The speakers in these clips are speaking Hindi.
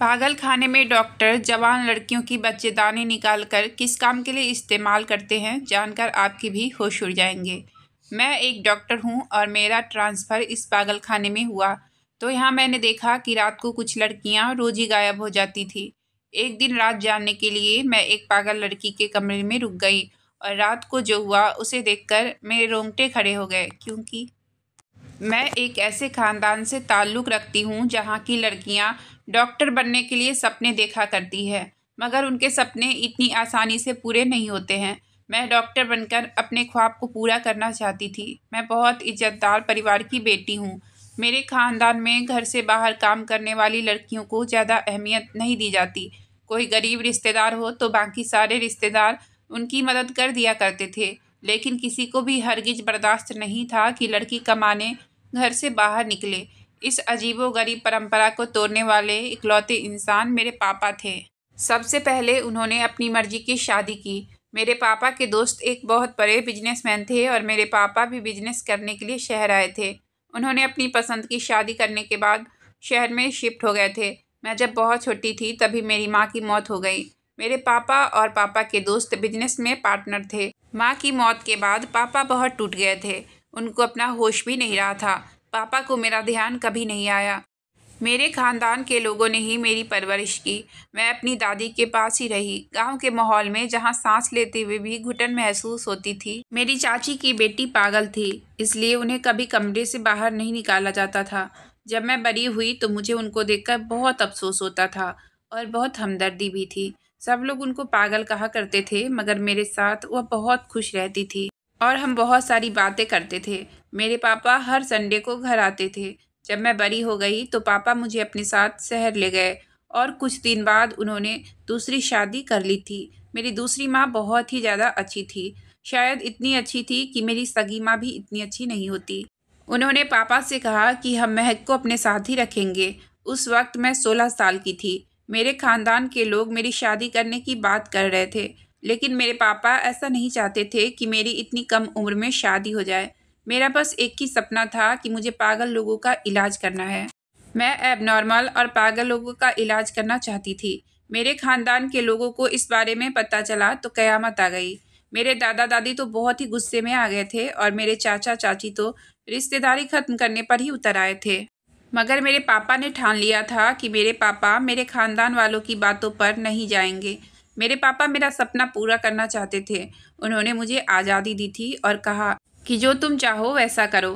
पागल खाने में डॉक्टर जवान लड़कियों की बच्चेदानी निकालकर किस काम के लिए इस्तेमाल करते हैं जानकर आपके भी होश उड़ जाएंगे। मैं एक डॉक्टर हूं और मेरा ट्रांसफ़र इस पागल खाने में हुआ तो यहाँ मैंने देखा कि रात को कुछ लड़कियां रोज ही गायब हो जाती थी। एक दिन रात जानने के लिए मैं एक पागल लड़की के कमरे में रुक गई और रात को जो हुआ उसे देखकर मेरे रोंगटे खड़े हो गए, क्योंकि मैं एक ऐसे ख़ानदान से ताल्लुक़ रखती हूँ जहाँ की लड़कियाँ डॉक्टर बनने के लिए सपने देखा करती है, मगर उनके सपने इतनी आसानी से पूरे नहीं होते हैं। मैं डॉक्टर बनकर अपने ख्वाब को पूरा करना चाहती थी। मैं बहुत इज्जतदार परिवार की बेटी हूँ। मेरे ख़ानदान में घर से बाहर काम करने वाली लड़कियों को ज़्यादा अहमियत नहीं दी जाती। कोई गरीब रिश्तेदार हो तो बाकी सारे रिश्तेदार उनकी मदद कर दिया करते थे, लेकिन किसी को भी हरगिज बर्दाश्त नहीं था कि लड़की कमाने घर से बाहर निकले। इस अजीबोगरीब परंपरा को तोड़ने वाले इकलौते इंसान मेरे पापा थे। सबसे पहले उन्होंने अपनी मर्जी की शादी की। मेरे पापा के दोस्त एक बहुत बड़े बिजनेसमैन थे और मेरे पापा भी बिजनेस करने के लिए शहर आए थे। उन्होंने अपनी पसंद की शादी करने के बाद शहर में शिफ्ट हो गए थे। मैं जब बहुत छोटी थी तभी मेरी माँ की मौत हो गई। मेरे पापा और पापा के दोस्त बिजनेस में पार्टनर थे। माँ की मौत के बाद पापा बहुत टूट गए थे। उनको अपना होश भी नहीं रहा था। पापा को मेरा ध्यान कभी नहीं आया। मेरे खानदान के लोगों ने ही मेरी परवरिश की। मैं अपनी दादी के पास ही रही, गांव के माहौल में जहां सांस लेते हुए भी घुटन महसूस होती थी। मेरी चाची की बेटी पागल थी, इसलिए उन्हें कभी कमरे से बाहर नहीं निकाला जाता था। जब मैं बड़ी हुई तो मुझे उनको देखकर बहुत अफसोस होता था और बहुत हमदर्दी भी थी। सब लोग उनको पागल कहा करते थे, मगर मेरे साथ वह बहुत खुश रहती थी और हम बहुत सारी बातें करते थे। मेरे पापा हर संडे को घर आते थे। जब मैं बड़ी हो गई तो पापा मुझे अपने साथ शहर ले गए और कुछ दिन बाद उन्होंने दूसरी शादी कर ली थी। मेरी दूसरी माँ बहुत ही ज़्यादा अच्छी थी, शायद इतनी अच्छी थी कि मेरी सगी माँ भी इतनी अच्छी नहीं होती। उन्होंने पापा से कहा कि हम महक को अपने साथ ही रखेंगे। उस वक्त मैं 16 साल की थी। मेरे खानदान के लोग मेरी शादी करने की बात कर रहे थे, लेकिन मेरे पापा ऐसा नहीं चाहते थे कि मेरी इतनी कम उम्र में शादी हो जाए। मेरा बस एक ही सपना था कि मुझे पागल लोगों का इलाज करना है। मैं एबनॉर्मल और पागल लोगों का इलाज करना चाहती थी। मेरे खानदान के लोगों को इस बारे में पता चला तो कयामत आ गई। मेरे दादा दादी तो बहुत ही गुस्से में आ गए थे और मेरे चाचा चाची तो रिश्तेदारी खत्म करने पर ही उतर आए थे। मगर मेरे पापा ने ठान लिया था कि मेरे पापा मेरे खानदान वालों की बातों पर नहीं जाएंगे। मेरे पापा मेरा सपना पूरा करना चाहते थे। उन्होंने मुझे आज़ादी दी थी और कहा कि जो तुम चाहो वैसा करो।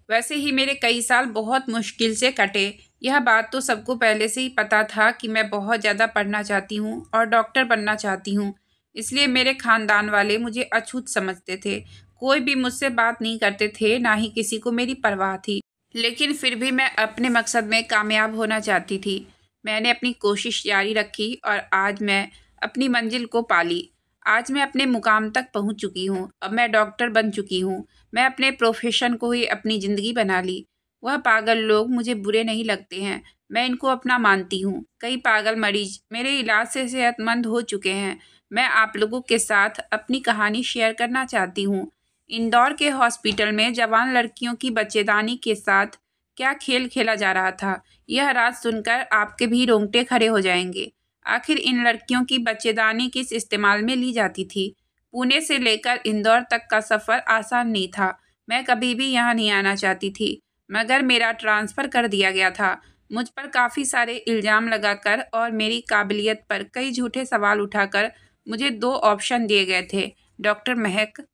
वैसे ही मेरे कई साल बहुत मुश्किल से कटे। यह बात तो सबको पहले से ही पता था कि मैं बहुत ज़्यादा पढ़ना चाहती हूँ और डॉक्टर बनना चाहती हूँ, इसलिए मेरे खानदान वाले मुझे अछूत समझते थे। कोई भी मुझसे बात नहीं करते थे, ना ही किसी को मेरी परवाह थी। लेकिन फिर भी मैं अपने मकसद में कामयाब होना चाहती थी। मैंने अपनी कोशिश जारी रखी और आज मैं अपनी मंजिल को पा ली। आज मैं अपने मुकाम तक पहुंच चुकी हूं। अब मैं डॉक्टर बन चुकी हूं। मैं अपने प्रोफेशन को ही अपनी ज़िंदगी बना ली। वह पागल लोग मुझे बुरे नहीं लगते हैं, मैं इनको अपना मानती हूँ। कई पागल मरीज मेरे इलाज से सेहतमंद हो चुके हैं। मैं आप लोगों के साथ अपनी कहानी शेयर करना चाहती हूँ। इंदौर के हॉस्पिटल में जवान लड़कियों की बच्चेदानी के साथ क्या खेल खेला जा रहा था, यह राज सुनकर आपके भी रोंगटे खड़े हो जाएंगे। आखिर इन लड़कियों की बच्चेदानी किस इस्तेमाल में ली जाती थी? पुणे से लेकर इंदौर तक का सफ़र आसान नहीं था। मैं कभी भी यहाँ नहीं आना चाहती थी, मगर मेरा ट्रांसफ़र कर दिया गया था। मुझ पर काफ़ी सारे इल्ज़ाम लगाकर और मेरी काबिलियत पर कई झूठे सवाल उठाकर मुझे 2 ऑप्शन दिए गए थे। डॉक्टर महक,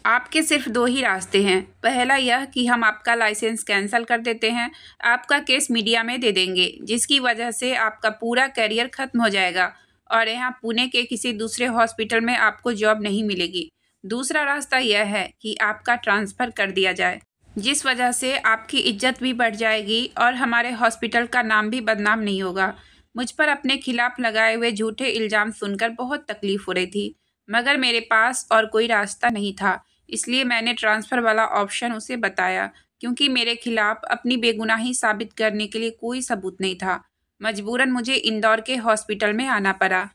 आपके सिर्फ 2 ही रास्ते हैं। पहला यह कि हम आपका लाइसेंस कैंसिल कर देते हैं, आपका केस मीडिया में दे देंगे, जिसकी वजह से आपका पूरा करियर खत्म हो जाएगा और यहाँ पुणे के किसी दूसरे हॉस्पिटल में आपको जॉब नहीं मिलेगी। दूसरा रास्ता यह है कि आपका ट्रांसफ़र कर दिया जाए, जिस वजह से आपकी इज्जत भी बढ़ जाएगी और हमारे हॉस्पिटल का नाम भी बदनाम नहीं होगा। मुझ पर अपने खिलाफ लगाए हुए झूठे इल्ज़ाम सुनकर बहुत तकलीफ हो रही थी, मगर मेरे पास और कोई रास्ता नहीं था। इसलिए मैंने ट्रांसफ़र वाला ऑप्शन उसे बताया, क्योंकि मेरे खिलाफ अपनी बेगुनाही साबित करने के लिए कोई सबूत नहीं था। मजबूरन मुझे इंदौर के हॉस्पिटल में आना पड़ा।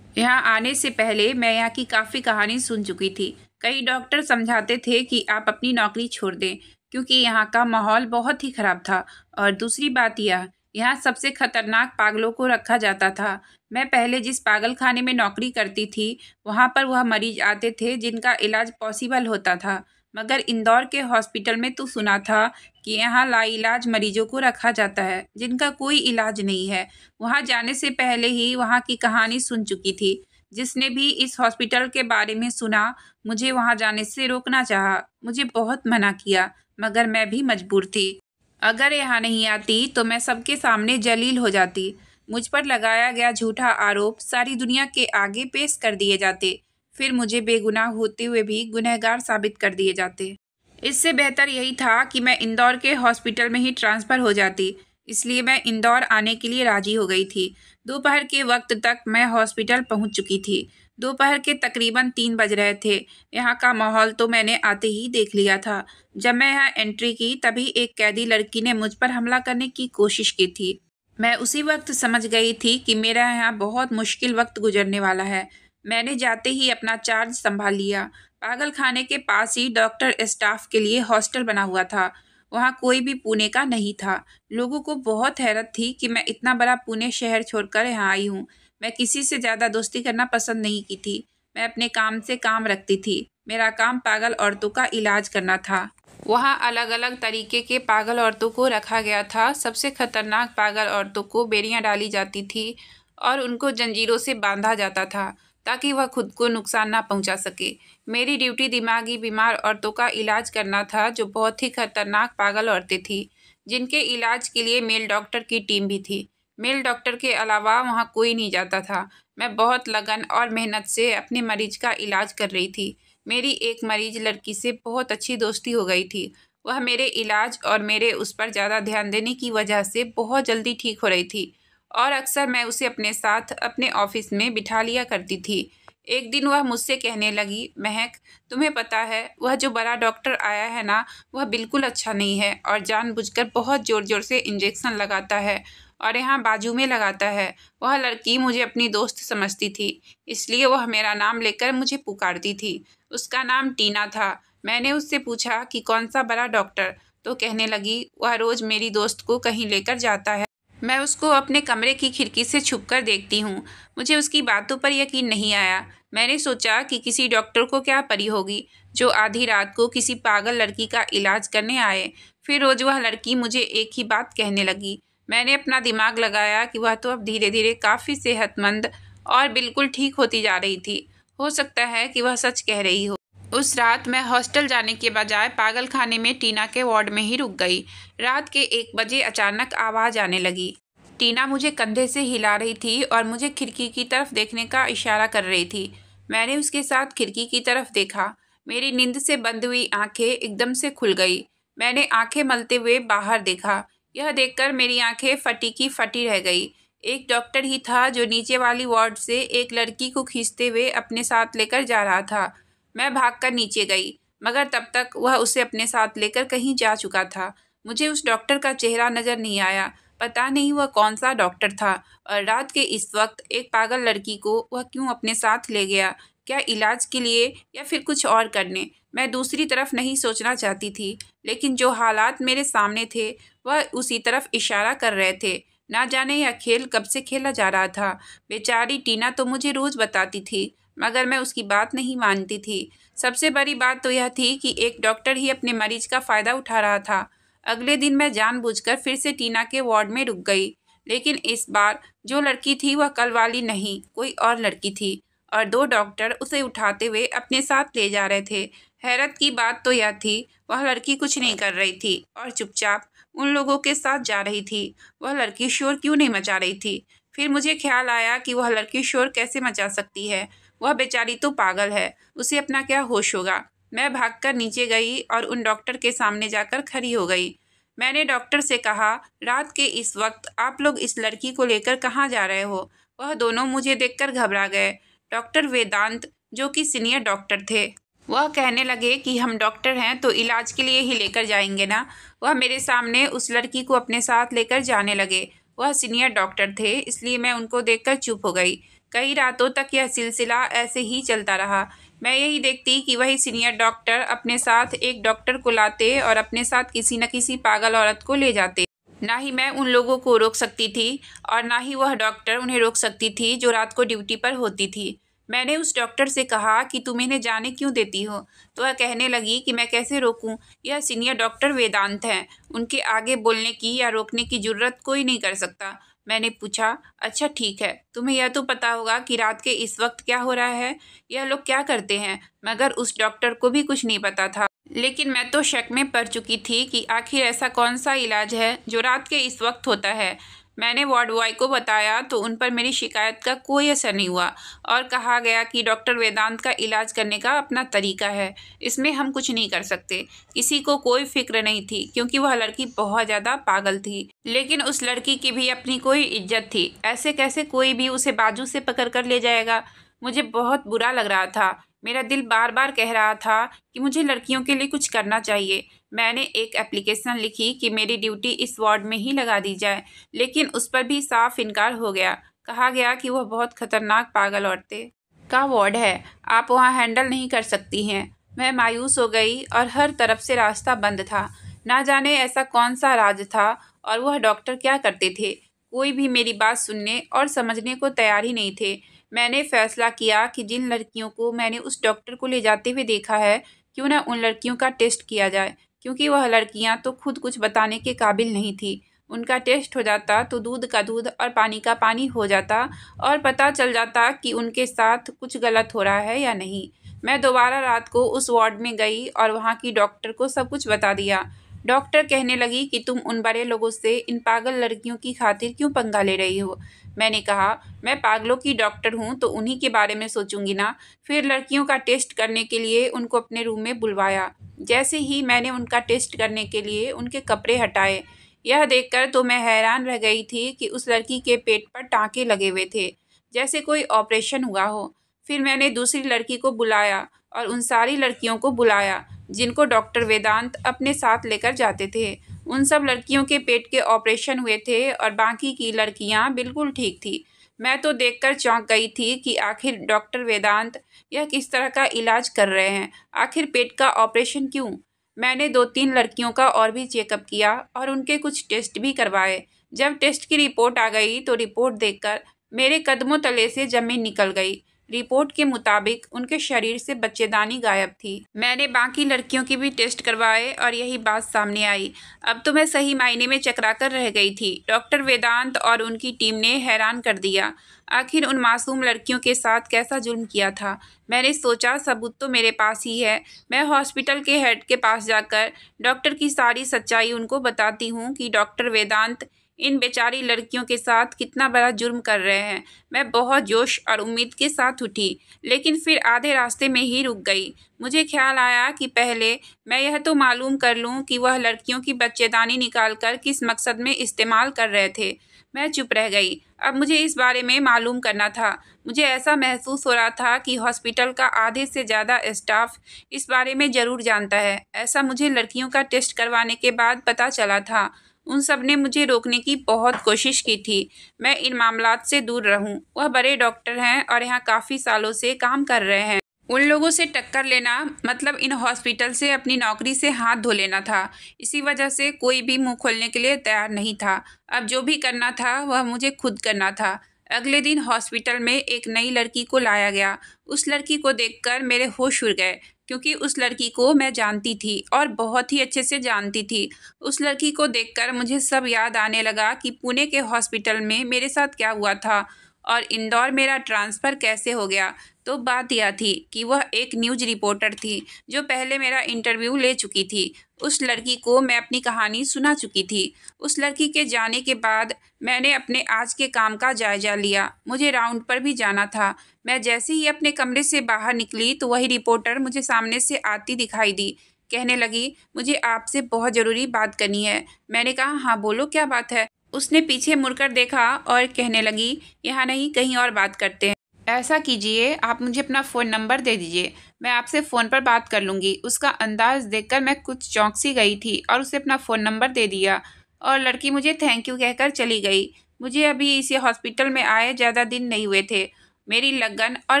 यहाँ आने से पहले मैं यहाँ की काफ़ी कहानी सुन चुकी थी। कई डॉक्टर समझाते थे कि आप अपनी नौकरी छोड़ दें, क्योंकि यहाँ का माहौल बहुत ही ख़राब था। और दूसरी बात यह यहाँ सबसे खतरनाक पागलों को रखा जाता था। मैं पहले जिस पागल खाने में नौकरी करती थी वहाँ पर वह मरीज आते थे जिनका इलाज पॉसिबल होता था, मगर इंदौर के हॉस्पिटल में तो सुना था कि यहाँ लाइलाज मरीजों को रखा जाता है जिनका कोई इलाज नहीं है। वहाँ जाने से पहले ही वहाँ की कहानी सुन चुकी थी। जिसने भी इस हॉस्पिटल के बारे में सुना मुझे वहाँ जाने से रोकना चाहा, मुझे बहुत मना किया, मगर मैं भी मजबूर थी। अगर यहाँ नहीं आती तो मैं सबके सामने जलील हो जाती। मुझ पर लगाया गया झूठा आरोप सारी दुनिया के आगे पेश कर दिए जाते, फिर मुझे बेगुनाह होते हुए भी गुनहगार साबित कर दिए जाते। इससे बेहतर यही था कि मैं इंदौर के हॉस्पिटल में ही ट्रांसफ़र हो जाती, इसलिए मैं इंदौर आने के लिए राजी हो गई थी। दोपहर के वक्त तक मैं हॉस्पिटल पहुंच चुकी थी। दोपहर के तकरीबन 3 बज रहे थे। यहाँ का माहौल तो मैंने आते ही देख लिया था। जब मैं यहाँ एंट्री की तभी एक कैदी लड़की ने मुझ पर हमला करने की कोशिश की थी। मैं उसी वक्त समझ गई थी कि मेरा यहाँ बहुत मुश्किल वक्त गुजरने वाला है। मैंने जाते ही अपना चार्ज संभाल लिया। पागल खाने के पास ही डॉक्टर स्टाफ के लिए हॉस्टल बना हुआ था। वहाँ कोई भी पुणे का नहीं था। लोगों को बहुत हैरत थी कि मैं इतना बड़ा पुणे शहर छोड़कर यहाँ आई हूँ। मैं किसी से ज़्यादा दोस्ती करना पसंद नहीं की थी। मैं अपने काम से काम रखती थी। मेरा काम पागल औरतों का इलाज करना था। वहाँ अलग अलग तरीके के पागल औरतों को रखा गया था। सबसे खतरनाक पागल औरतों को बेड़ियाँ डाली जाती थी और उनको जंजीरों से बांधा जाता था ताकि वह खुद को नुकसान ना पहुंचा सके। मेरी ड्यूटी दिमागी बीमार औरतों का इलाज करना था, जो बहुत ही खतरनाक पागल औरतें थीं, जिनके इलाज के लिए मेल डॉक्टर की टीम भी थी। मेल डॉक्टर के अलावा वहाँ कोई नहीं जाता था। मैं बहुत लगन और मेहनत से अपने मरीज का इलाज कर रही थी। मेरी एक मरीज लड़की से बहुत अच्छी दोस्ती हो गई थी। वह मेरे इलाज और मेरे उस पर ज़्यादा ध्यान देने की वजह से बहुत जल्दी ठीक हो रही थी और अक्सर मैं उसे अपने साथ अपने ऑफिस में बिठा लिया करती थी। एक दिन वह मुझसे कहने लगी, महक, तुम्हें पता है वह जो बड़ा डॉक्टर आया है ना, वह बिल्कुल अच्छा नहीं है और जानबूझकर बहुत ज़ोर ज़ोर से इंजेक्शन लगाता है और यहाँ बाजू में लगाता है। वह लड़की मुझे अपनी दोस्त समझती थी, इसलिए वह मेरा नाम लेकर मुझे पुकारती थी। उसका नाम टीना था। मैंने उससे पूछा कि कौन सा बड़ा डॉक्टर, तो कहने लगी वह रोज़ मेरी दोस्त को कहीं लेकर जाता है। मैं उसको अपने कमरे की खिड़की से छुपकर देखती हूँ। मुझे उसकी बातों पर यकीन नहीं आया। मैंने सोचा कि किसी डॉक्टर को क्या परी होगी जो आधी रात को किसी पागल लड़की का इलाज करने आए। फिर रोज़ वह लड़की मुझे एक ही बात कहने लगी। मैंने अपना दिमाग लगाया कि वह तो अब धीरे धीरे काफ़ी सेहतमंद और बिल्कुल ठीक होती जा रही थी। हो सकता है कि वह सच कह रही हो। उस रात मैं हॉस्टल जाने के बजाय पागल खाने में टीना के वार्ड में ही रुक गई। रात के 1 बजे अचानक आवाज़ आने लगी। टीना मुझे कंधे से हिला रही थी और मुझे खिड़की की तरफ देखने का इशारा कर रही थी। मैंने उसके साथ खिड़की की तरफ देखा। मेरी नींद से बंद हुई आंखें एकदम से खुल गई। मैंने आंखें मलते हुए बाहर देखा। यह देखकर मेरी आंखें फटी की फटी रह गई। एक डॉक्टर ही था जो नीचे वाली वार्ड से एक लड़की को खींचते हुए अपने साथ लेकर जा रहा था। मैं भागकर नीचे गई, मगर तब तक वह उसे अपने साथ लेकर कहीं जा चुका था। मुझे उस डॉक्टर का चेहरा नज़र नहीं आया। पता नहीं वह कौन सा डॉक्टर था और रात के इस वक्त एक पागल लड़की को वह क्यों अपने साथ ले गया, क्या इलाज के लिए या फिर कुछ और करने। मैं दूसरी तरफ नहीं सोचना चाहती थी, लेकिन जो हालात मेरे सामने थे वह उसी तरफ इशारा कर रहे थे। ना जाने यह खेल कब से खेला जा रहा था। बेचारी टीना तो मुझे रोज़ बताती थी, मगर मैं उसकी बात नहीं मानती थी। सबसे बड़ी बात तो यह थी कि एक डॉक्टर ही अपने मरीज का फ़ायदा उठा रहा था। अगले दिन मैं जानबूझकर फिर से टीना के वार्ड में रुक गई, लेकिन इस बार जो लड़की थी वह कल वाली नहीं, कोई और लड़की थी और 2 डॉक्टर उसे उठाते हुए अपने साथ ले जा रहे थे। हैरत की बात तो यह थी, वह लड़की कुछ नहीं कर रही थी और चुपचाप उन लोगों के साथ जा रही थी। वह लड़की शोर क्यों नहीं मचा रही थी? फिर मुझे ख्याल आया कि वह लड़की शोर कैसे मचा सकती है। वह बेचारी तो पागल है, उसे अपना क्या होश होगा। मैं भागकर नीचे गई और उन डॉक्टर के सामने जाकर खड़ी हो गई। मैंने डॉक्टर से कहा, रात के इस वक्त आप लोग इस लड़की को लेकर कहाँ जा रहे हो? वह दोनों मुझे देखकर घबरा गए। डॉक्टर वेदांत, जो कि सीनियर डॉक्टर थे, वह कहने लगे कि हम डॉक्टर हैं तो इलाज के लिए ही लेकर जाएंगे ना। वह मेरे सामने उस लड़की को अपने साथ लेकर जाने लगे। वह सीनियर डॉक्टर थे, इसलिए मैं उनको देखकर चुप हो गई। कई रातों तक यह सिलसिला ऐसे ही चलता रहा। मैं यही देखती कि वही सीनियर डॉक्टर अपने साथ एक डॉक्टर को लाते और अपने साथ किसी न किसी पागल औरत को ले जाते। ना ही मैं उन लोगों को रोक सकती थी और ना ही वह डॉक्टर उन्हें रोक सकती थी जो रात को ड्यूटी पर होती थी। मैंने उस डॉक्टर से कहा कि तुम इन्हें जाने क्यों देती हो, तो वह कहने लगी कि मैं कैसे रोकूं, यह सीनियर डॉक्टर वेदांत हैं, उनके आगे बोलने की या रोकने की जुर्रत कोई नहीं कर सकता। मैंने पूछा, अच्छा ठीक है, तुम्हें यह तो पता होगा कि रात के इस वक्त क्या हो रहा है, यह लोग क्या करते हैं। मगर उस डॉक्टर को भी कुछ नहीं पता था। लेकिन मैं तो शक में पड़ चुकी थी कि आखिर ऐसा कौन सा इलाज है जो रात के इस वक्त होता है। मैंने वार्ड बॉय को बताया तो उन पर मेरी शिकायत का कोई असर नहीं हुआ और कहा गया कि डॉक्टर वेदांत का इलाज करने का अपना तरीका है, इसमें हम कुछ नहीं कर सकते। किसी को कोई फिक्र नहीं थी क्योंकि वह लड़की बहुत ज़्यादा पागल थी। लेकिन उस लड़की की भी अपनी कोई इज्जत थी, ऐसे कैसे कोई भी उसे बाजू से पकड़ कर ले जाएगा। मुझे बहुत बुरा लग रहा था। मेरा दिल बार बार कह रहा था कि मुझे लड़कियों के लिए कुछ करना चाहिए। मैंने एक एप्लीकेशन लिखी कि मेरी ड्यूटी इस वार्ड में ही लगा दी जाए, लेकिन उस पर भी साफ इनकार हो गया। कहा गया कि वह बहुत खतरनाक पागल औरतें का वार्ड है, आप वहां हैंडल नहीं कर सकती हैं। मैं मायूस हो गई और हर तरफ से रास्ता बंद था। ना जाने ऐसा कौन सा राज था और वह डॉक्टर क्या करते थे। कोई भी मेरी बात सुनने और समझने को तैयार ही नहीं थे। मैंने फैसला किया कि जिन लड़कियों को मैंने उस डॉक्टर को ले जाते हुए देखा है, क्यों ना उन लड़कियों का टेस्ट किया जाए, क्योंकि वह लड़कियां तो खुद कुछ बताने के काबिल नहीं थी। उनका टेस्ट हो जाता तो दूध का दूध और पानी का पानी हो जाता और पता चल जाता कि उनके साथ कुछ गलत हो रहा है या नहीं। मैं दोबारा रात को उस वार्ड में गई और वहाँ की डॉक्टर को सब कुछ बता दिया। डॉक्टर कहने लगी कि तुम उन बड़े लोगों से इन पागल लड़कियों की खातिर क्यों पंगा ले रही हो। मैंने कहा, मैं पागलों की डॉक्टर हूँ तो उन्हीं के बारे में सोचूंगी ना। फिर लड़कियों का टेस्ट करने के लिए उनको अपने रूम में बुलवाया। जैसे ही मैंने उनका टेस्ट करने के लिए उनके कपड़े हटाए, यह देखकर तो मैं हैरान रह गई थी कि उस लड़की के पेट पर टाँके लगे हुए थे, जैसे कोई ऑपरेशन हुआ हो। फिर मैंने दूसरी लड़की को बुलाया और उन सारी लड़कियों को बुलाया जिनको डॉक्टर वेदांत अपने साथ लेकर जाते थे। उन सब लड़कियों के पेट के ऑपरेशन हुए थे और बाकी की लड़कियां बिल्कुल ठीक थी। मैं तो देखकर चौंक गई थी कि आखिर डॉक्टर वेदांत यह किस तरह का इलाज कर रहे हैं, आखिर पेट का ऑपरेशन क्यों। मैंने 2-3 लड़कियों का और भी चेकअप किया और उनके कुछ टेस्ट भी करवाए। जब टेस्ट की रिपोर्ट आ गई तो रिपोर्ट देखकर मेरे कदमों तले से ज़मीन निकल गई। रिपोर्ट के मुताबिक उनके शरीर से बच्चेदानी गायब थी। मैंने बाकी लड़कियों के भी टेस्ट करवाए और यही बात सामने आई। अब तो मैं सही मायने में चकराकर रह गई थी। डॉक्टर वेदांत और उनकी टीम ने हैरान कर दिया। आखिर उन मासूम लड़कियों के साथ कैसा जुल्म किया था। मैंने सोचा सबूत तो मेरे पास ही है। मैं हॉस्पिटल के हेड के पास जाकर डॉक्टर की सारी सच्चाई उनको बताती हूँ कि डॉक्टर वेदांत इन बेचारी लड़कियों के साथ कितना बड़ा जुर्म कर रहे हैं। मैं बहुत जोश और उम्मीद के साथ उठी, लेकिन फिर आधे रास्ते में ही रुक गई। मुझे ख्याल आया कि पहले मैं यह तो मालूम कर लूं कि वह लड़कियों की बच्चेदानी निकालकर किस मकसद में इस्तेमाल कर रहे थे। मैं चुप रह गई। अब मुझे इस बारे में मालूम करना था। मुझे ऐसा महसूस हो रहा था कि हॉस्पिटल का आधे से ज़्यादा स्टाफ इस बारे में ज़रूर जानता है। ऐसा मुझे लड़कियों का टेस्ट करवाने के बाद पता चला था। उन सब ने मुझे रोकने की बहुत कोशिश की थी मैं इन मामलात से दूर रहूं। वह बड़े डॉक्टर हैं और यहाँ काफ़ी सालों से काम कर रहे हैं। उन लोगों से टक्कर लेना मतलब इन हॉस्पिटल से अपनी नौकरी से हाथ धो लेना था। इसी वजह से कोई भी मुंह खोलने के लिए तैयार नहीं था। अब जो भी करना था वह मुझे खुद करना था। अगले दिन हॉस्पिटल में एक नई लड़की को लाया गया। उस लड़की को देखकर मेरे होश उड़ गए, क्योंकि उस लड़की को मैं जानती थी और बहुत ही अच्छे से जानती थी। उस लड़की को देखकर मुझे सब याद आने लगा कि पुणे के हॉस्पिटल में मेरे साथ क्या हुआ था और इंदौर मेरा ट्रांसफ़र कैसे हो गया। तो बात यह थी कि वह एक न्यूज़ रिपोर्टर थी जो पहले मेरा इंटरव्यू ले चुकी थी। उस लड़की को मैं अपनी कहानी सुना चुकी थी। उस लड़की के जाने के बाद मैंने अपने आज के काम का जायज़ा लिया। मुझे राउंड पर भी जाना था। मैं जैसे ही अपने कमरे से बाहर निकली तो वही रिपोर्टर मुझे सामने से आती दिखाई दी। कहने लगी, मुझे आपसे बहुत ज़रूरी बात करनी है। मैंने कहा, हाँ बोलो, क्या बात है। उसने पीछे मुड़कर देखा और कहने लगी, यहाँ नहीं, कहीं और बात करते हैं। ऐसा कीजिए, आप मुझे अपना फ़ोन नंबर दे दीजिए, मैं आपसे फ़ोन पर बात कर लूँगी। उसका अंदाज़ देखकर मैं कुछ चौंक सी गई थी और उसे अपना फ़ोन नंबर दे दिया और लड़की मुझे थैंक यू कहकर चली गई। मुझे अभी इसी हॉस्पिटल में आए ज़्यादा दिन नहीं हुए थे। मेरी लगन और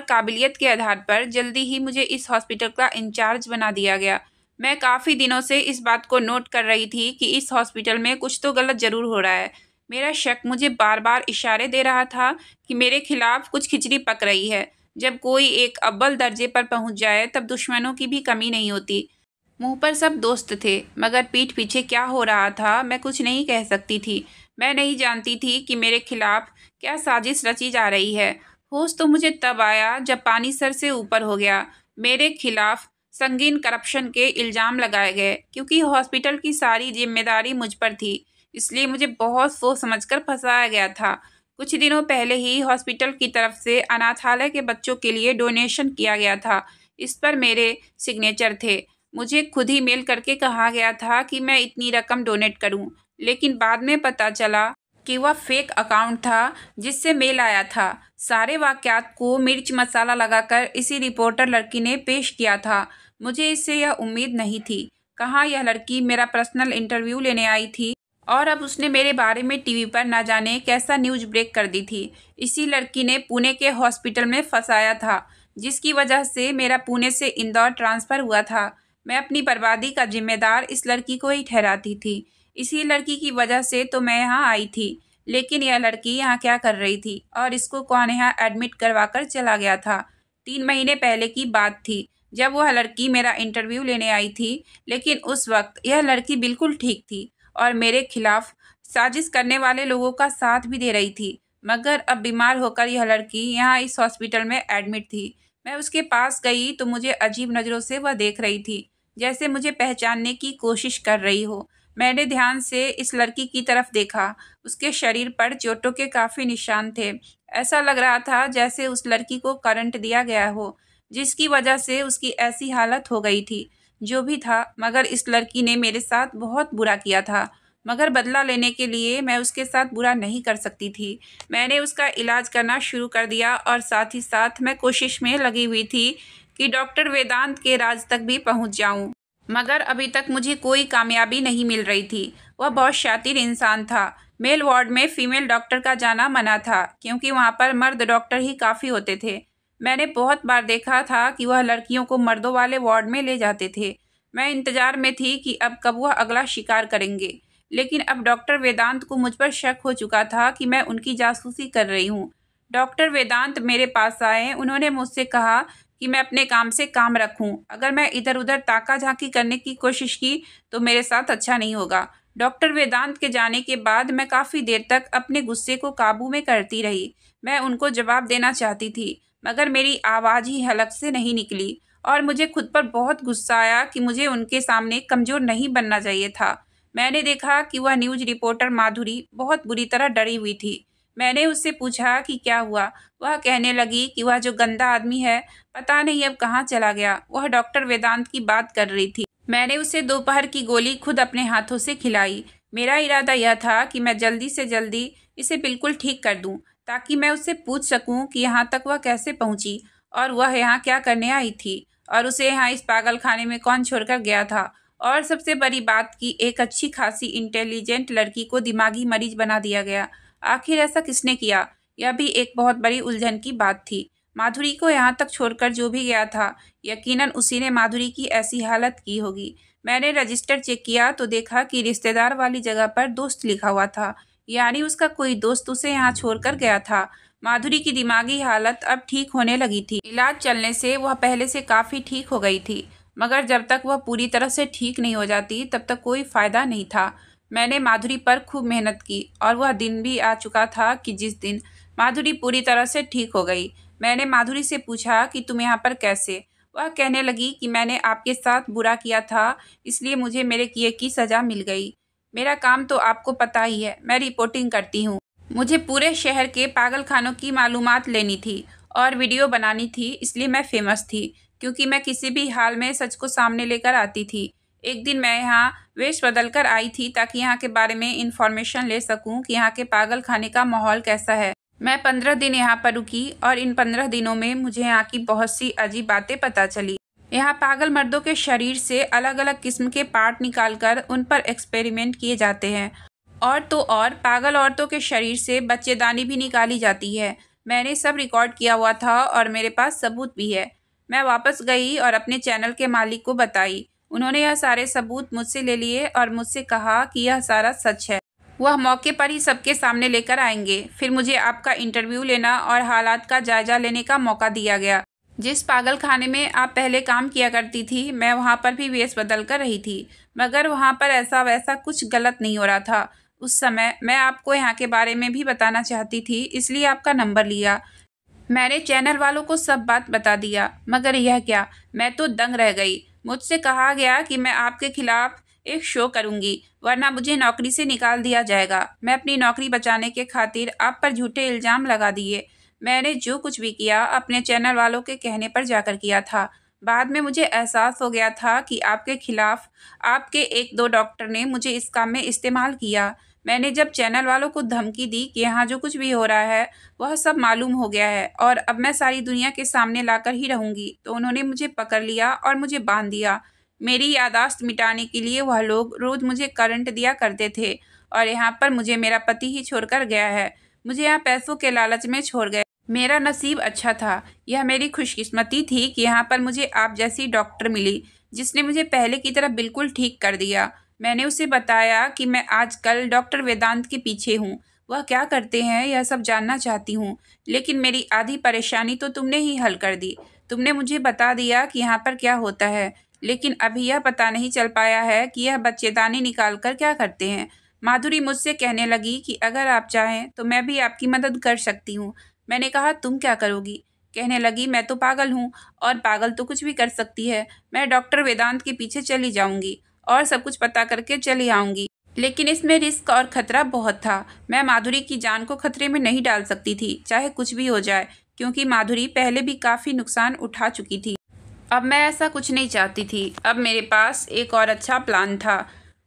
काबिलियत के आधार पर जल्दी ही मुझे इस हॉस्पिटल का इंचार्ज बना दिया गया। मैं काफ़ी दिनों से इस बात को नोट कर रही थी कि इस हॉस्पिटल में कुछ तो गलत ज़रूर हो रहा है। मेरा शक मुझे बार-बार इशारे दे रहा था कि मेरे खिलाफ कुछ खिचड़ी पक रही है। जब कोई एक अव्वल दर्जे पर पहुंच जाए तब दुश्मनों की भी कमी नहीं होती। मुंह पर सब दोस्त थे, मगर पीठ पीछे क्या हो रहा था मैं कुछ नहीं कह सकती थी। मैं नहीं जानती थी कि मेरे खिलाफ क्या साजिश रची जा रही है। होश तो मुझे तब आया जब पानी सर से ऊपर हो गया। मेरे खिलाफ संगीन करप्शन के इल्ज़ाम लगाए गए क्योंकि हॉस्पिटल की सारी जिम्मेदारी मुझ पर थी। इसलिए मुझे बहुत सोच समझकर फंसाया गया था। कुछ दिनों पहले ही हॉस्पिटल की तरफ से अनाथालय के बच्चों के लिए डोनेशन किया गया था। इस पर मेरे सिग्नेचर थे। मुझे खुद ही मेल करके कहा गया था कि मैं इतनी रकम डोनेट करूं, लेकिन बाद में पता चला कि वह फेक अकाउंट था जिससे मेल आया था। सारे वाकयात को मिर्च मसाला लगाकर इसी रिपोर्टर लड़की ने पेश किया था। मुझे इससे यह उम्मीद नहीं थी। कहाँ यह लड़की मेरा पर्सनल इंटरव्यू लेने आई थी और अब उसने मेरे बारे में टीवी पर ना जाने कैसा न्यूज़ ब्रेक कर दी थी। इसी लड़की ने पुणे के हॉस्पिटल में फंसाया था, जिसकी वजह से मेरा पुणे से इंदौर ट्रांसफ़र हुआ था। मैं अपनी बर्बादी का जिम्मेदार इस लड़की को ही ठहराती थी। इसी लड़की की वजह से तो मैं यहाँ आई थी। लेकिन यह लड़की यहाँ क्या कर रही थी और इसको कौन यहाँ एडमिट करवा कर चला गया था? 3 महीने पहले की बात थी जब वह लड़की मेरा इंटरव्यू लेने आई थी, लेकिन उस वक्त यह लड़की बिल्कुल ठीक थी और मेरे खिलाफ साजिश करने वाले लोगों का साथ भी दे रही थी। मगर अब बीमार होकर यह लड़की यहाँ इस हॉस्पिटल में एडमिट थी। मैं उसके पास गई तो मुझे अजीब नज़रों से वह देख रही थी, जैसे मुझे पहचानने की कोशिश कर रही हो। मैंने ध्यान से इस लड़की की तरफ देखा। उसके शरीर पर चोटों के काफ़ी निशान थे। ऐसा लग रहा था जैसे उस लड़की को करंट दिया गया हो, जिसकी वजह से उसकी ऐसी हालत हो गई थी। जो भी था, मगर इस लड़की ने मेरे साथ बहुत बुरा किया था। मगर बदला लेने के लिए मैं उसके साथ बुरा नहीं कर सकती थी। मैंने उसका इलाज करना शुरू कर दिया और साथ ही साथ मैं कोशिश में लगी हुई थी कि डॉक्टर वेदांत के राज तक भी पहुंच जाऊं। मगर अभी तक मुझे कोई कामयाबी नहीं मिल रही थी। वह बहुत शातिर इंसान था। मेल वार्ड में फीमेल डॉक्टर का जाना मना था क्योंकि वहाँ पर मर्द डॉक्टर ही काफ़ी होते थे। मैंने बहुत बार देखा था कि वह लड़कियों को मर्दों वाले वार्ड में ले जाते थे। मैं इंतज़ार में थी कि अब कब वह अगला शिकार करेंगे। लेकिन अब डॉक्टर वेदांत को मुझ पर शक हो चुका था कि मैं उनकी जासूसी कर रही हूँ। डॉक्टर वेदांत मेरे पास आए। उन्होंने मुझसे कहा कि मैं अपने काम से काम रखूं। अगर मैं इधर उधर ताका झांकी करने की कोशिश की तो मेरे साथ अच्छा नहीं होगा। डॉक्टर वेदांत के जाने के बाद मैं काफ़ी देर तक अपने गुस्से को काबू में करती रही। मैं उनको जवाब देना चाहती थी, मगर मेरी आवाज़ ही हलक से नहीं निकली और मुझे खुद पर बहुत गुस्सा आया कि मुझे उनके सामने कमज़ोर नहीं बनना चाहिए था। मैंने देखा कि वह न्यूज़ रिपोर्टर माधुरी बहुत बुरी तरह डरी हुई थी। मैंने उससे पूछा कि क्या हुआ। वह कहने लगी कि वह जो गंदा आदमी है, पता नहीं अब कहाँ चला गया। वह डॉक्टर वेदांत की बात कर रही थी। मैंने उसे दोपहर की गोली खुद अपने हाथों से खिलाई। मेरा इरादा यह था कि मैं जल्दी से जल्दी इसे बिल्कुल ठीक कर दूं, ताकि मैं उससे पूछ सकूं कि यहाँ तक वह कैसे पहुंची और वह यहाँ क्या करने आई थी और उसे यहाँ इस पागल खाने में कौन छोड़कर गया था। और सबसे बड़ी बात कि एक अच्छी खासी इंटेलिजेंट लड़की को दिमागी मरीज बना दिया गया। आखिर ऐसा किसने किया? यह भी एक बहुत बड़ी उलझन की बात थी। माधुरी को यहाँ तक छोड़कर जो भी गया था, यकीनन उसी ने माधुरी की ऐसी हालत की होगी। मैंने रजिस्टर चेक किया तो देखा कि रिश्तेदार वाली जगह पर दोस्त लिखा हुआ था, यानी उसका कोई दोस्त उसे यहाँ छोड़कर गया था। माधुरी की दिमागी हालत अब ठीक होने लगी थी। इलाज चलने से वह पहले से काफ़ी ठीक हो गई थी, मगर जब तक वह पूरी तरह से ठीक नहीं हो जाती तब तक कोई फ़ायदा नहीं था। मैंने माधुरी पर खूब मेहनत की और वह दिन भी आ चुका था कि जिस दिन माधुरी पूरी तरह से ठीक हो गई। मैंने माधुरी से पूछा कि तुम यहाँ पर कैसे? वह कहने लगी कि मैंने आपके साथ बुरा किया था, इसलिए मुझे मेरे किए की सज़ा मिल गई। मेरा काम तो आपको पता ही है, मैं रिपोर्टिंग करती हूँ। मुझे पूरे शहर के पागल खानों की मालूमात लेनी थी और वीडियो बनानी थी, इसलिए मैं फेमस थी क्योंकि मैं किसी भी हाल में सच को सामने लेकर आती थी। एक दिन मैं यहाँ वेश बदल कर आई थी ताकि यहाँ के बारे में इंफॉर्मेशन ले सकूँ कि यहाँ के पागल खाने का माहौल कैसा है। मैं 15 दिन यहाँ पर रुकी और इन 15 दिनों में मुझे यहाँ की बहुत सी अजीब बातें पता चली। यहाँ पागल मर्दों के शरीर से अलग अलग किस्म के पार्ट निकालकर उन पर एक्सपेरिमेंट किए जाते हैं और तो और पागल औरतों के शरीर से बच्चेदानी भी निकाली जाती है। मैंने सब रिकॉर्ड किया हुआ था और मेरे पास सबूत भी है। मैं वापस गई और अपने चैनल के मालिक को बताई। उन्होंने यह सारे सबूत मुझसे ले लिए और मुझसे कहा कि यह सारा सच है। वह मौके पर ही सबके सामने लेकर आएंगे। फिर मुझे आपका इंटरव्यू लेना और हालात का जायजा लेने का मौका दिया गया। जिस पागल खाने में आप पहले काम किया करती थी, मैं वहाँ पर भी वेश बदल कर रही थी, मगर वहाँ पर ऐसा वैसा कुछ गलत नहीं हो रहा था। उस समय मैं आपको यहाँ के बारे में भी बताना चाहती थी, इसलिए आपका नंबर लिया। मैंने चैनल वालों को सब बात बता दिया, मगर यह क्या, मैं तो दंग रह गई। मुझसे कहा गया कि मैं आपके खिलाफ एक शो करूंगी, वरना मुझे नौकरी से निकाल दिया जाएगा। मैं अपनी नौकरी बचाने के खातिर आप पर झूठे इल्ज़ाम लगा दिए। मैंने जो कुछ भी किया अपने चैनल वालों के कहने पर जाकर किया था। बाद में मुझे एहसास हो गया था कि आपके खिलाफ आपके एक दो डॉक्टर ने मुझे इस काम में इस्तेमाल किया। मैंने जब चैनल वालों को धमकी दी कि यहाँ जो कुछ भी हो रहा है वह सब मालूम हो गया है और अब मैं सारी दुनिया के सामने लाकर ही रहूँगी, तो उन्होंने मुझे पकड़ लिया और मुझे बांध दिया। मेरी यादाश्त मिटाने के लिए वह लोग रोज़ मुझे करंट दिया करते थे और यहाँ पर मुझे मेरा पति ही छोड़कर गया है। मुझे यहाँ पैसों के लालच में छोड़ गए। मेरा नसीब अच्छा था, यह मेरी खुशकिस्मती थी कि यहाँ पर मुझे आप जैसी डॉक्टर मिली, जिसने मुझे पहले की तरह बिल्कुल ठीक कर दिया। मैंने उसे बताया कि मैं आजकल डॉक्टर वेदांत के पीछे हूँ, वह क्या करते हैं यह सब जानना चाहती हूँ। लेकिन मेरी आधी परेशानी तो तुमने ही हल कर दी। तुमने मुझे बता दिया कि यहाँ पर क्या होता है, लेकिन अभी यह पता नहीं चल पाया है कि यह बच्चेदानी निकाल कर क्या करते हैं। माधुरी मुझसे कहने लगी कि अगर आप चाहें तो मैं भी आपकी मदद कर सकती हूँ। मैंने कहा, तुम क्या करोगी? कहने लगी, मैं तो पागल हूँ और पागल तो कुछ भी कर सकती है। मैं डॉक्टर वेदांत के पीछे चली जाऊंगी और सब कुछ पता करके चली आऊंगी, लेकिन इसमें रिस्क और खतरा बहुत था। मैं माधुरी की जान को खतरे में नहीं डाल सकती थी, चाहे कुछ भी हो जाए, क्योंकि माधुरी पहले भी काफ़ी नुकसान उठा चुकी थी। अब मैं ऐसा कुछ नहीं चाहती थी। अब मेरे पास एक और अच्छा प्लान था।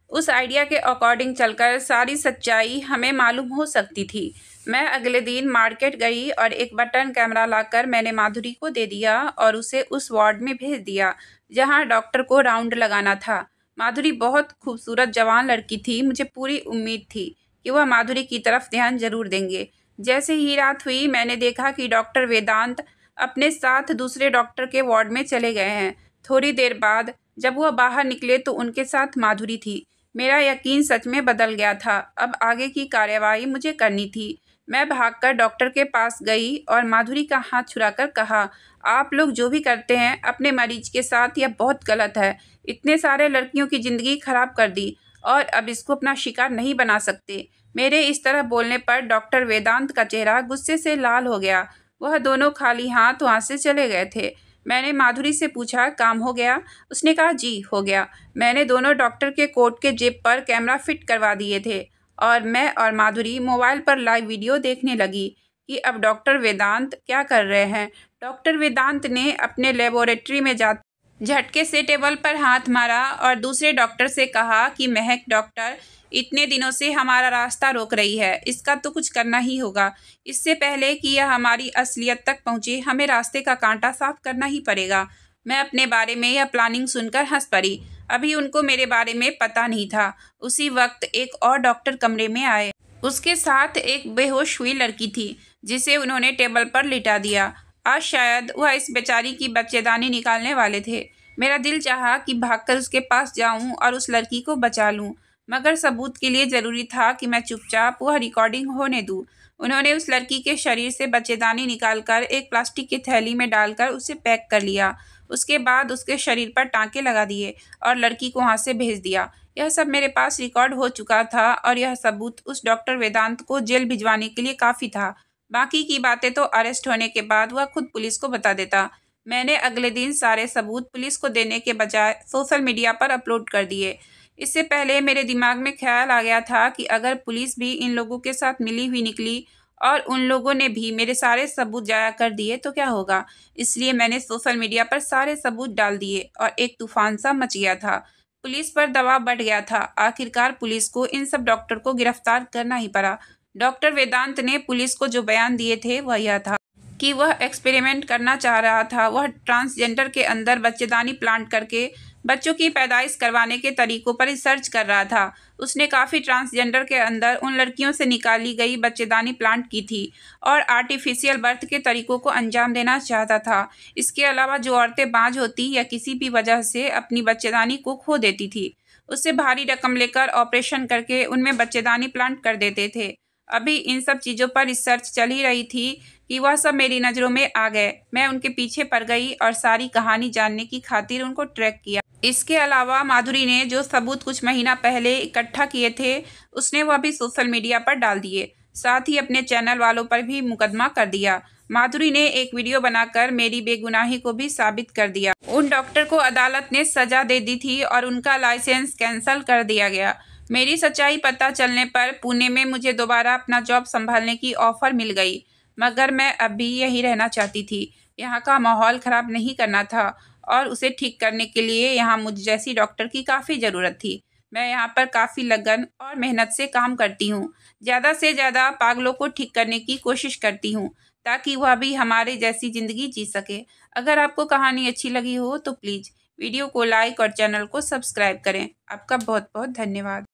उस आइडिया के अकॉर्डिंग चलकर सारी सच्चाई हमें मालूम हो सकती थी। मैं अगले दिन मार्केट गई और एक बटन कैमरा लाकर मैंने माधुरी को दे दिया और उसे उस वार्ड में भेज दिया जहां डॉक्टर को राउंड लगाना था। माधुरी बहुत खूबसूरत जवान लड़की थी। मुझे पूरी उम्मीद थी कि वह माधुरी की तरफ ध्यान जरूर देंगे। जैसे ही रात हुई, मैंने देखा कि डॉक्टर वेदांत अपने साथ दूसरे डॉक्टर के वार्ड में चले गए हैं। थोड़ी देर बाद जब वह बाहर निकले तो उनके साथ माधुरी थी। मेरा यकीन सच में बदल गया था। अब आगे की कार्यवाही मुझे करनी थी। मैं भागकर डॉक्टर के पास गई और माधुरी का हाथ छुड़ाकर कहा, आप लोग जो भी करते हैं अपने मरीज के साथ यह बहुत गलत है। इतने सारे लड़कियों की ज़िंदगी खराब कर दी और अब इसको अपना शिकार नहीं बना सकते। मेरे इस तरह बोलने पर डॉक्टर वेदांत का चेहरा गुस्से से लाल हो गया। वह दोनों खाली हाथ वहाँ से चले गए थे। मैंने माधुरी से पूछा, काम हो गया? उसने कहा, जी हो गया। मैंने दोनों डॉक्टर के कोट के जेब पर कैमरा फिट करवा दिए थे और मैं और माधुरी मोबाइल पर लाइव वीडियो देखने लगी कि अब डॉक्टर वेदांत क्या कर रहे हैं। डॉक्टर वेदांत ने अपने लेबोरेटरी में जा झटके से टेबल पर हाथ मारा और दूसरे डॉक्टर से कहा कि महक डॉक्टर इतने दिनों से हमारा रास्ता रोक रही है, इसका तो कुछ करना ही होगा। इससे पहले कि यह हमारी असलियत तक पहुंचे, हमें रास्ते का कांटा साफ करना ही पड़ेगा। मैं अपने बारे में यह प्लानिंग सुनकर हंस पड़ी। अभी उनको मेरे बारे में पता नहीं था। उसी वक्त एक और डॉक्टर कमरे में आए। उसके साथ एक बेहोश हुई लड़की थी जिसे उन्होंने टेबल पर लिटा दिया। आज शायद वह इस बेचारी की बच्चेदानी निकालने वाले थे। मेरा दिल चाहा कि भागकर उसके पास जाऊं और उस लड़की को बचा लूं, मगर सबूत के लिए ज़रूरी था कि मैं चुपचाप वह रिकॉर्डिंग होने दूं। उन्होंने उस लड़की के शरीर से बच्चेदानी निकालकर एक प्लास्टिक की थैली में डालकर उसे पैक कर लिया। उसके बाद उसके शरीर पर टाँके लगा दिए और लड़की को वहाँ से भेज दिया। यह सब मेरे पास रिकॉर्ड हो चुका था और यह सबूत उस डॉक्टर वेदांत को जेल भिजवाने के लिए काफ़ी था। बाकी की बातें तो अरेस्ट होने के बाद वह खुद पुलिस को बता देता। मैंने अगले दिन सारे सबूत पुलिस को देने के बजाय सोशल मीडिया पर अपलोड कर दिए। इससे पहले मेरे दिमाग में ख्याल आ गया था कि अगर पुलिस भी इन लोगों के साथ मिली हुई निकली और उन लोगों ने भी मेरे सारे सबूत जाया कर दिए तो क्या होगा। इसलिए मैंने सोशल मीडिया पर सारे सबूत डाल दिए और एक तूफान सा मच गया था। पुलिस पर दबाव बढ़ गया था। आखिरकार पुलिस को इन सब डॉक्टर को गिरफ्तार करना ही पड़ा। डॉक्टर वेदांत ने पुलिस को जो बयान दिए थे वह यह था कि वह एक्सपेरिमेंट करना चाह रहा था। वह ट्रांसजेंडर के अंदर बच्चेदानी प्लांट करके बच्चों की पैदाइश करवाने के तरीकों पर रिसर्च कर रहा था। उसने काफ़ी ट्रांसजेंडर के अंदर उन लड़कियों से निकाली गई बच्चेदानी प्लांट की थी और आर्टिफिशियल बर्थ के तरीकों को अंजाम देना चाहता था। इसके अलावा जो औरतें बांझ होती या किसी भी वजह से अपनी बच्चेदानी को खो देती थी, उससे भारी रकम लेकर ऑपरेशन करके उनमें बच्चेदानी प्लांट कर देते थे। अभी इन सब चीज़ों पर रिसर्च चल ही रही थी कि वह सब मेरी नज़रों में आ गए। मैं उनके पीछे पड़ गई और सारी कहानी जानने की खातिर उनको ट्रैक किया। इसके अलावा माधुरी ने जो सबूत कुछ महीना पहले इकट्ठा किए थे, उसने वह भी सोशल मीडिया पर डाल दिए। साथ ही अपने चैनल वालों पर भी मुकदमा कर दिया। माधुरी ने एक वीडियो बनाकर मेरी बेगुनाही को भी साबित कर दिया। उन डॉक्टर को अदालत ने सजा दे दी थी और उनका लाइसेंस कैंसिल कर दिया गया। मेरी सच्चाई पता चलने पर पुणे में मुझे दोबारा अपना जॉब संभालने की ऑफ़र मिल गई, मगर मैं अब भी यहीं रहना चाहती थी। यहाँ का माहौल ख़राब नहीं करना था और उसे ठीक करने के लिए यहाँ मुझ जैसी डॉक्टर की काफ़ी ज़रूरत थी। मैं यहाँ पर काफ़ी लगन और मेहनत से काम करती हूँ। ज़्यादा से ज़्यादा पागलों को ठीक करने की कोशिश करती हूँ ताकि वह भी हमारे जैसी ज़िंदगी जी सके। अगर आपको कहानी अच्छी लगी हो तो प्लीज़ वीडियो को लाइक और चैनल को सब्सक्राइब करें। आपका बहुत बहुत धन्यवाद।